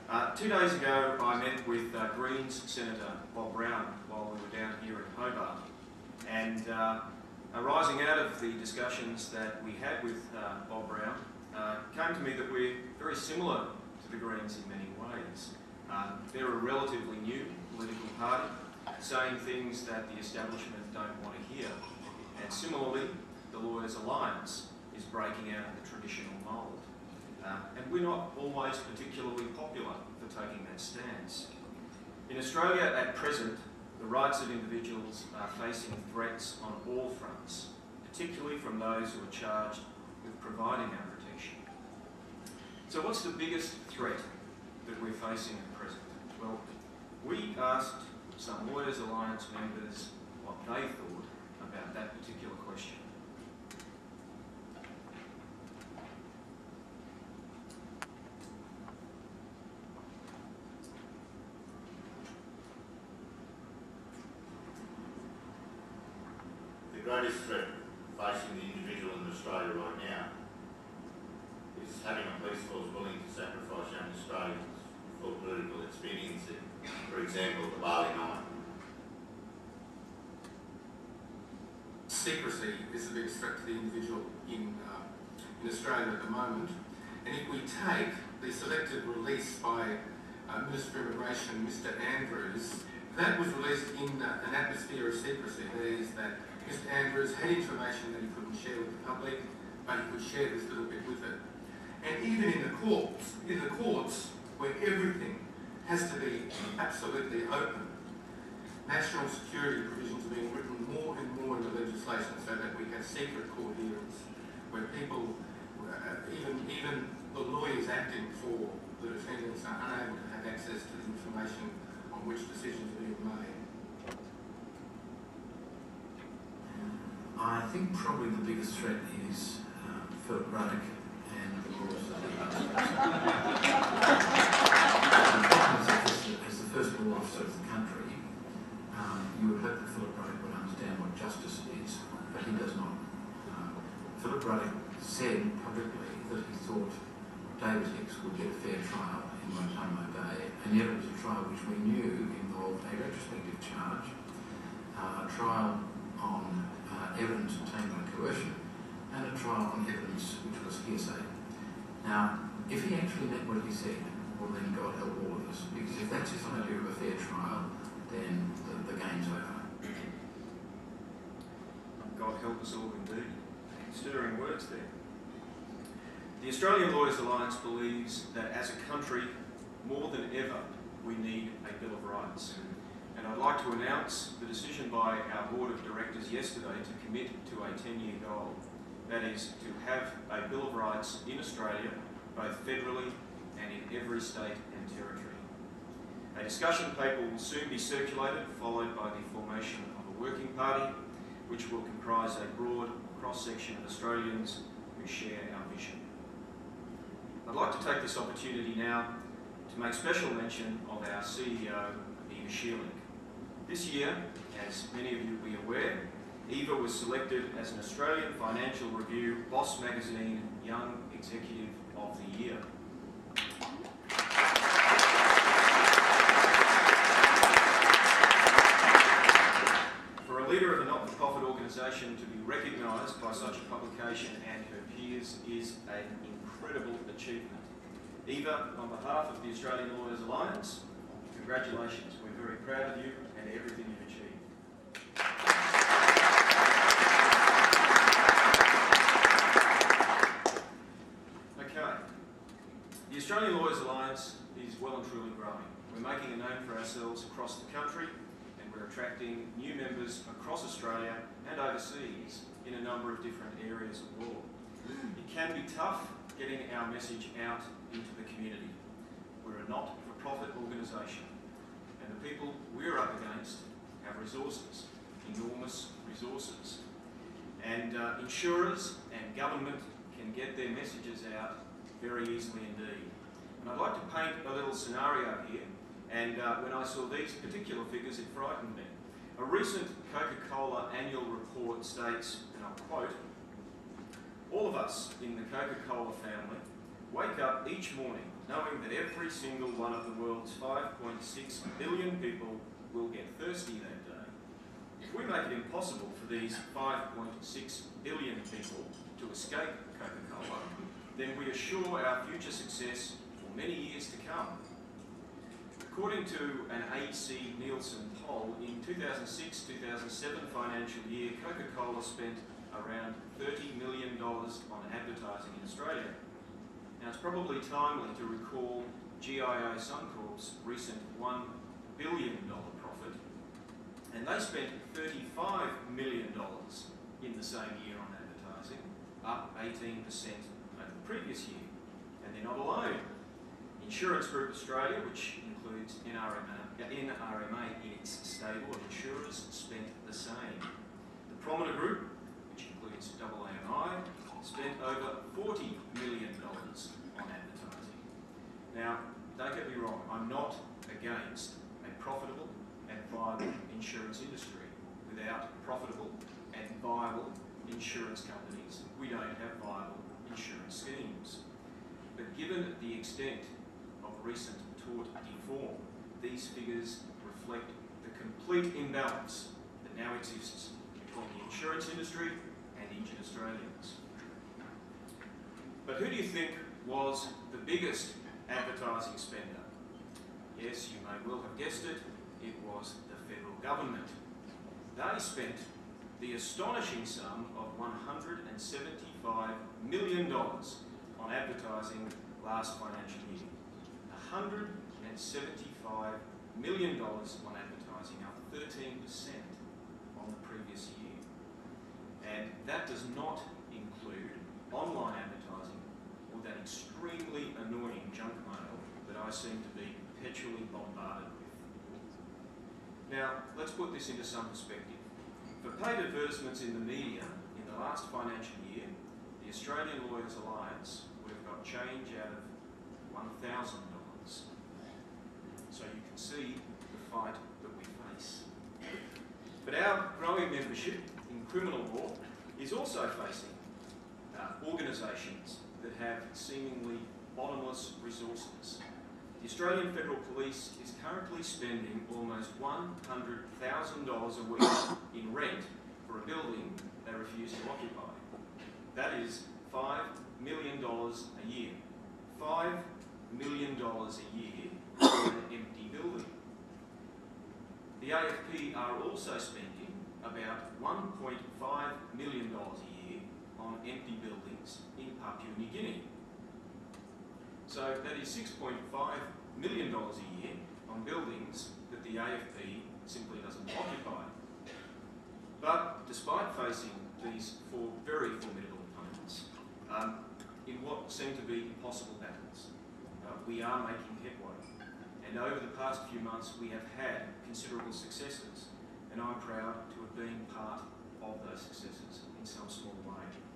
2 days ago I met with Greens Senator Bob Brown while we were down here in Hobart, and arising out of the discussions that we had with Bob Brown, came to me that we're very similar to the Greens in many ways. They're a relatively new political party, saying things that the establishment don't want to hear. And similarly, the Lawyers Alliance is breaking out of the traditional mould. And we're not always particularly popular for taking that stance. In Australia at present, the rights of individuals are facing threats on all fronts, particularly from those who are charged with providing our protection. So what's the biggest threat that we're facing at present? Well, we asked some Lawyers Alliance members what they thought about that particular question. The greatest threat facing the individual in Australia right now is having a police force willing to sacrifice young Australians for political expediency. For example, the Bali Nine. Secrecy is the biggest threat to the individual in Australia at the moment. And if we take the selected release by Minister of Immigration, Mr Andrews, that was released in an atmosphere of secrecy. That is that Mr Andrews had information that he couldn't share with the public, but he could share this little bit with it. And even in the courts where everything has to be absolutely open, national security provisions are being written more and more into legislation so that we have secret court hearings where people, even the lawyers acting for the defendants, are unable to have access to the information on which decisions are being made. I think probably the biggest threat is Philip Ruddock and the laws that he as the first law officer of the country, you would hope that Philip Ruddock would understand what justice is, but he does not. Philip Ruddock said publicly that he thought David Hicks would get a fair trial in Motomo Bay, and yet it was a trial which we knew involved a retrospective charge, a trial on evidence obtained by coercion, and a trial on evidence which was hearsay. Now, if he actually meant what he said, well then God help all of us, because if that's his idea of a fair trial, then the game's over. God help us all indeed. Stirring words there. The Australian Lawyers Alliance believes that as a country, more than ever, we need a Bill of Rights. And I'd like to announce the decision by our Board of Directors yesterday to commit to a 10-year goal. That is, to have a Bill of Rights in Australia, both federally and in every state and territory. A discussion paper will soon be circulated, followed by the formation of a working party, which will comprise a broad cross-section of Australians who share our vision. I'd like to take this opportunity now to make special mention of our CEO, Eva Shearling. This year, as many of you will be aware, Eva was selected as an Australian Financial Review Boss Magazine Young Executive of the Year. For a leader of a not-for-profit organisation to be recognised by such a publication and her peers is an incredible achievement. Eva, on behalf of the Australian Lawyers Alliance, congratulations. We're very proud of you and everything you've achieved. Okay. The Australian Lawyers Alliance is well and truly growing. We're making a name for ourselves across the country, and we're attracting new members across Australia and overseas in a number of different areas of law. It can be tough getting our message out into the community. We're a not-for-profit organisation, and the people we're up against have resources, enormous resources. And insurers and government can get their messages out very easily indeed. And I'd like to paint a little scenario here, and when I saw these particular figures, it frightened me. A recent Coca-Cola annual report states, and I'll quote, "All of us in the Coca-Cola family wake up each morning knowing that every single one of the world's 5.6 billion people will get thirsty that day. If we make it impossible for these 5.6 billion people to escape Coca-Cola, then we assure our future success for many years to come. According to an AC Nielsen poll, in 2006-2007 financial year, Coca-Cola spent around $30 million on advertising in Australia. Now, it's probably timely to recall GIO Suncorp's recent $1 billion profit, and they spent $35 million in the same year on advertising, up 18% over the previous year. And they're not alone. Insurance Group Australia, which includes NRMA in its stable of insurers, spent the same. The Promina Group, which includes AAMI, spent over $40 million on advertising. Now, don't get me wrong, I'm not against a profitable and viable insurance industry. Without profitable and viable insurance companies, we don't have viable insurance schemes. But given the extent of recent tort reform, these figures reflect the complete imbalance that now exists between the insurance industry and injured Australians. But who do you think was the biggest advertising spender? Yes, you may well have guessed it, it was the federal government. They spent the astonishing sum of $175 million on advertising last financial year. $175 million on advertising, up 13% on the previous year. And that does not include online advertising or that extremely annoying junk mail that I seem to be perpetually bombarded with. Now, let's put this into some perspective. For paid advertisements in the media in the last financial year, the Australian Lawyers Alliance would have got change out of $1,000. So you can see the fight that we face. But our growing membership in criminal law is also facing organisations that have seemingly bottomless resources. The Australian Federal Police is currently spending almost $100,000 a week in rent for a building they refuse to occupy. That is $5 million a year. $5 million a year for an empty building. The AFP are also spending about $1.5 million a year on empty buildings in Papua New Guinea. So that is $6.5 million a year on buildings that the AFP simply doesn't occupy. But despite facing these four very formidable opponents, in what seem to be impossible battles, we are making headway. And over the past few months, we have had considerable successes, and I'm proud to have been part of those successes in some small way.